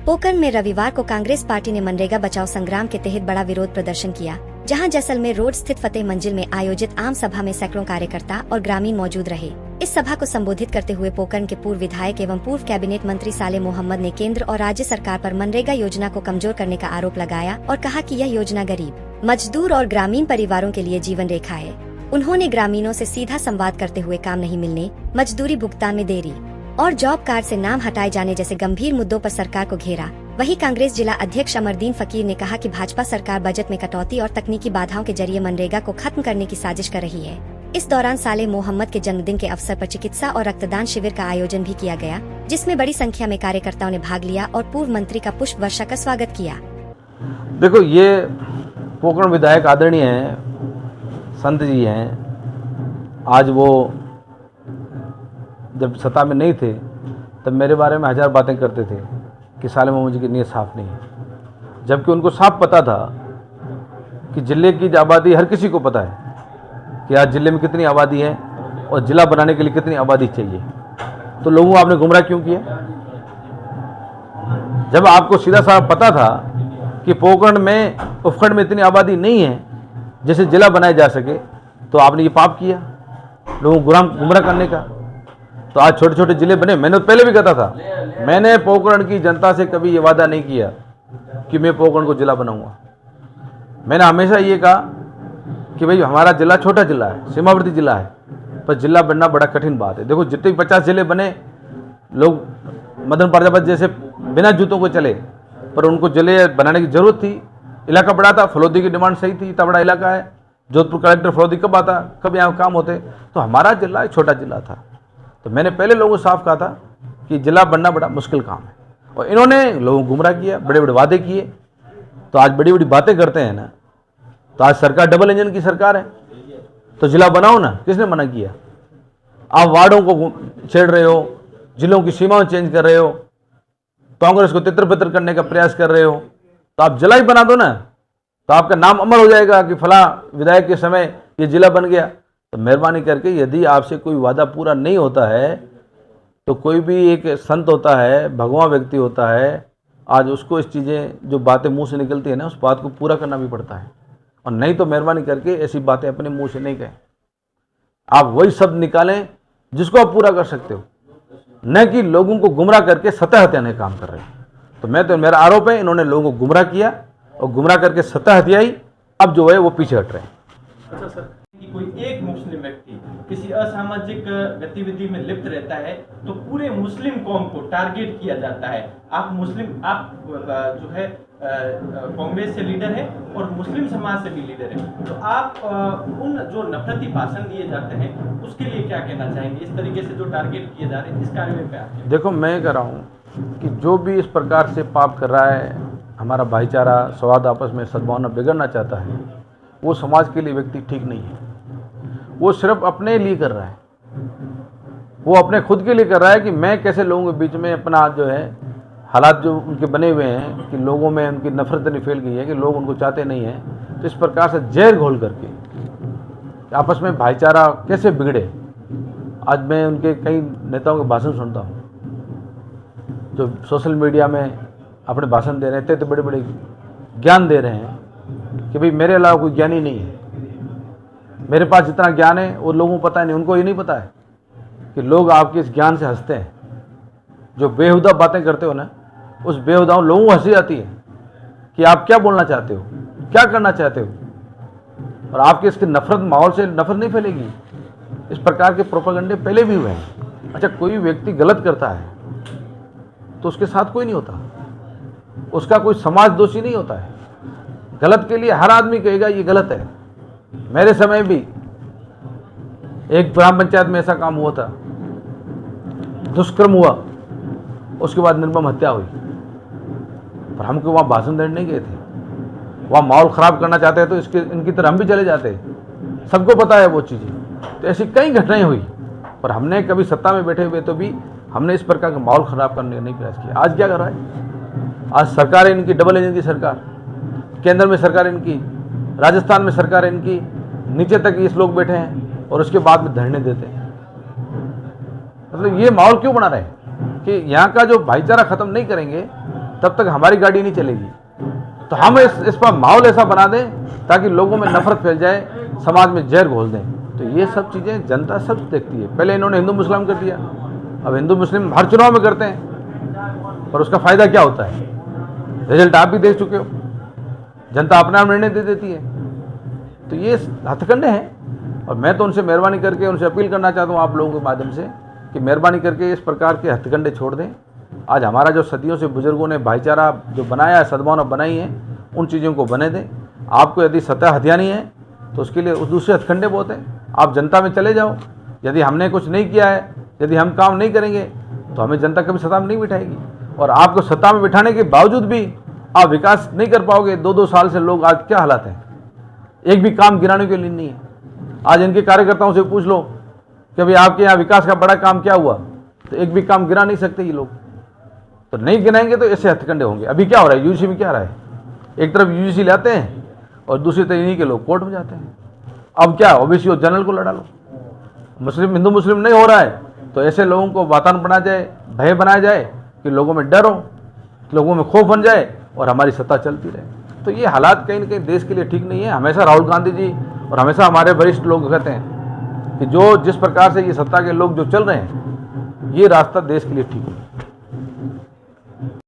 पोकरण में रविवार को कांग्रेस पार्टी ने मनरेगा बचाओ संग्राम के तहत बड़ा विरोध प्रदर्शन किया, जहां जैसलमेर रोड स्थित फतेह मंजिल में आयोजित आम सभा में सैकड़ों कार्यकर्ता और ग्रामीण मौजूद रहे। इस सभा को संबोधित करते हुए पोकरण के पूर्व विधायक एवं पूर्व कैबिनेट मंत्री सालेह मोहम्मद ने केंद्र और राज्य सरकार पर मनरेगा योजना को कमजोर करने का आरोप लगाया और कहा कि यह योजना गरीब, मजदूर और ग्रामीण परिवारों के लिए जीवन रेखा है। उन्होंने ग्रामीणों से सीधा संवाद करते हुए काम नहीं मिलने, मजदूरी भुगतान में देरी और जॉब कार्ड से नाम हटाए जाने जैसे गंभीर मुद्दों पर सरकार को घेरा। वहीं कांग्रेस जिला अध्यक्ष अमरदीन फकीर ने कहा कि भाजपा सरकार बजट में कटौती और तकनीकी बाधाओं के जरिए मनरेगा को खत्म करने की साजिश कर रही है। इस दौरान सालेह मोहम्मद के जन्मदिन के अवसर पर चिकित्सा और रक्तदान शिविर का आयोजन भी किया गया, जिसमें बड़ी संख्या में कार्यकर्ताओं ने भाग लिया और पूर्व मंत्री का पुष्प वर्षा का स्वागत किया। देखो, ये पोकरण विधायक आदरणीय हैं, संत जी हैं। आज वो जब सत्ता में नहीं थे तब मेरे बारे में हजार बातें करते थे कि सालेह मोहम्मद जी की नीयत साफ नहीं है, जबकि उनको साफ पता था कि जिले की आबादी हर किसी को पता है कि आज जिले में कितनी आबादी है और जिला बनाने के लिए कितनी आबादी चाहिए। तो लोगों को आपने गुमराह क्यों किया? जब आपको सीधा साफ पता था कि पोकरण में, उपखंड में इतनी आबादी नहीं है जिसे जिला बनाया जा सके, तो आपने ये पाप किया लोगों को गुमराह करने का। तो आज छोटे छोटे जिले बने। मैंने तो पहले भी कहता था, मैंने पोकरण की जनता से कभी ये वादा नहीं किया कि मैं पोकरण को जिला बनाऊंगा। मैंने हमेशा ये कहा कि भाई हमारा जिला छोटा जिला है, सीमावर्ती जिला है, पर जिला बनना बड़ा कठिन बात है। देखो, जितने 50 जिले बने, लोग मदन प्रजापति जैसे बिना जूतों को चले, पर उनको जिले बनाने की जरूरत थी। इलाका बड़ा था, फलोदी की डिमांड सही थी, इतना बड़ा इलाका है। जोधपुर कलेक्टर फलोदी कब आता, कब यहाँ काम होते। तो हमारा जिला एक छोटा जिला था। तो मैंने पहले लोगों को साफ कहा था कि जिला बनना बड़ा मुश्किल काम है, और इन्होंने लोगों को गुमराह किया, बड़े बड़े वादे किए। तो आज बड़ी बड़ी बातें करते हैं ना, तो आज सरकार डबल इंजन की सरकार है, तो जिला बनाओ ना, किसने मना किया? आप वार्डों को छेड़ रहे हो, जिलों की सीमाओं चेंज कर रहे हो, कांग्रेस को तितर बितर करने का प्रयास कर रहे हो, तो आप जिला ही बना दो ना, तो आपका नाम अमर हो जाएगा कि फला विधायक के समय ये जिला बन गया। तो मेहरबानी करके, यदि आपसे कोई वादा पूरा नहीं होता है, तो कोई भी एक संत होता है, भगवान व्यक्ति होता है, आज उसको इस चीज़ें जो बातें मुंह से निकलती है ना, उस बात को पूरा करना भी पड़ता है। और नहीं तो मेहरबानी करके ऐसी बातें अपने मुंह से नहीं कहें। आप वही शब्द निकालें जिसको आप पूरा कर सकते हो, न कि लोगों को गुमराह करके सतह हत्याने का काम कर रहे हैं। तो मेरा आरोप है, इन्होंने लोगों को गुमराह किया और गुमराह करके सतह हत्याई। अब जो है वो पीछे हट रहे हैं। अच्छा सर, कि कोई एक मुस्लिम व्यक्ति किसी असामाजिक गतिविधि में लिप्त रहता है तो पूरे मुस्लिम कौम को टारगेट किया जाता है। आप जो है कांग्रेस से लीडर है और मुस्लिम समाज से भी लीडर है, तो आप उन जो नफरती भाषण दिए जाते हैं उसके लिए क्या कहना चाहेंगे? इस तरीके से जो टारगेट किए जा रहे हैं, इस कार्य में क्या? देखो, मैं कह रहा हूँ कि जो भी इस प्रकार से पाप कर रहा है, हमारा भाईचारा, सौहार्द, आपस में सद्भावना बिगड़ना चाहता है, वो समाज के लिए व्यक्ति ठीक नहीं है। वो सिर्फ अपने लिए कर रहा है, वो अपने खुद के लिए कर रहा है कि मैं कैसे लोगों के बीच में अपना जो है हालात जो उनके बने हुए हैं कि लोगों में उनकी नफरत नहीं फैल गई है कि लोग उनको चाहते नहीं हैं। तो इस प्रकार से जहर घोल करके आपस में भाईचारा कैसे बिगड़े। आज मैं उनके कई नेताओं के भाषण सुनता हूँ जो सोशल मीडिया में अपने भाषण दे रहे हैं, इतने बड़े बड़े ज्ञान दे रहे हैं कि भाई मेरे अलावा कोई ज्ञानी नहीं है, मेरे पास जितना ज्ञान है वो लोगों को पता नहीं। उनको ये नहीं पता है कि लोग आपके इस ज्ञान से हंसते हैं। जो बेहुदा बातें करते हो ना, उस बेहुदा लोगों को हंसी आती है कि आप क्या बोलना चाहते हो, क्या करना चाहते हो, और आपके इसके नफरत माहौल से नफरत नहीं फैलेगी। इस प्रकार के प्रोपेगेंडे पहले भी हुए हैं। अच्छा, कोई व्यक्ति गलत करता है तो उसके साथ कोई नहीं होता, उसका कोई समाज दोषी नहीं होता है। गलत के लिए हर आदमी कहेगा ये गलत है। मेरे समय भी एक ग्राम पंचायत में ऐसा काम हुआ था, दुष्कर्म हुआ, उसके बाद निर्मम हत्या हुई, पर हमको वहाँ भाषण देने नहीं गए थे। वहाँ माहौल ख़राब करना चाहते हैं तो इनकी तरह हम भी चले जाते। सबको पता है वो चीज़ें। तो ऐसी कई घटनाएं हुई, पर हमने कभी सत्ता में बैठे हुए तो भी हमने इस प्रकार का माहौल ख़राब करने का नहीं प्रयास किया। आज क्या कर रहा है? आज सरकार है इनकी डबल इंजन की सरकार, केंद्र में सरकार इनकी, राजस्थान में सरकार इनकी, नीचे तक इस लोग बैठे हैं और उसके बाद में धरने देते हैं। मतलब ये माहौल क्यों बना रहे हैं कि यहाँ का जो भाईचारा ख़त्म नहीं करेंगे तब तक हमारी गाड़ी नहीं चलेगी। तो हम इस पर माहौल ऐसा बना दें ताकि लोगों में नफरत फैल जाए, समाज में जहर घोल दें। तो ये सब चीज़ें जनता सब देखती है। पहले इन्होंने हिंदू मुस्लिम कर दिया, अब हिंदू मुस्लिम हर चुनाव में करते हैं, पर उसका फ़ायदा क्या होता है? रिजल्ट आप भी देख चुके हो, जनता अपना निर्णय दे देती है। तो ये हथकंडे हैं, और मैं तो उनसे मेहरबानी करके उनसे अपील करना चाहता हूँ आप लोगों के माध्यम से कि मेहरबानी करके इस प्रकार के हथकंडे छोड़ दें। आज हमारा जो सदियों से बुजुर्गों ने भाईचारा जो बनाया है, सद्भावना बनाई है, उन चीज़ों को बने दें। आपको यदि सत्ता हथियानी है तो उसके लिए उस दूसरे हथकंडे बहुत हैं। आप जनता में चले जाओ, यदि हमने कुछ नहीं किया है, यदि हम काम नहीं करेंगे तो हमें जनता कभी सत्ता में नहीं बिठाएगी। और आपको सत्ता में बिठाने के बावजूद भी आप विकास नहीं कर पाओगे। 2-2 साल से लोग आज क्या हालात हैं, एक भी काम गिनाने के लिए नहीं है। आज इनके कार्यकर्ताओं से पूछ लो कि अभी आपके यहाँ विकास का बड़ा काम क्या हुआ, तो एक भी काम गिना नहीं सकते ये लोग। तो नहीं गिनाएंगे तो ऐसे हथकंडे होंगे। अभी क्या हो रहा है, यूजीसी में क्या रहा है, एक तरफ यूजीसी लाते हैं और दूसरी तरफ इन्हीं के लोग कोर्ट में जाते हैं। अब क्या, ओबीसी और जनरल को लड़ा लो। मुस्लिम हिंदू मुस्लिम नहीं हो रहा है तो ऐसे लोगों को वातावरण बनाया जाए, भय बनाया जाए कि लोगों में डर हो, लोगों में खौफ बन जाए और हमारी सत्ता चलती रहे। तो ये हालात कहीं ना कहीं देश के लिए ठीक नहीं है। हमेशा राहुल गांधी जी और हमेशा हमारे वरिष्ठ लोग कहते हैं कि जो जिस प्रकार से ये सत्ता के लोग जो चल रहे हैं, ये रास्ता देश के लिए ठीक नहीं।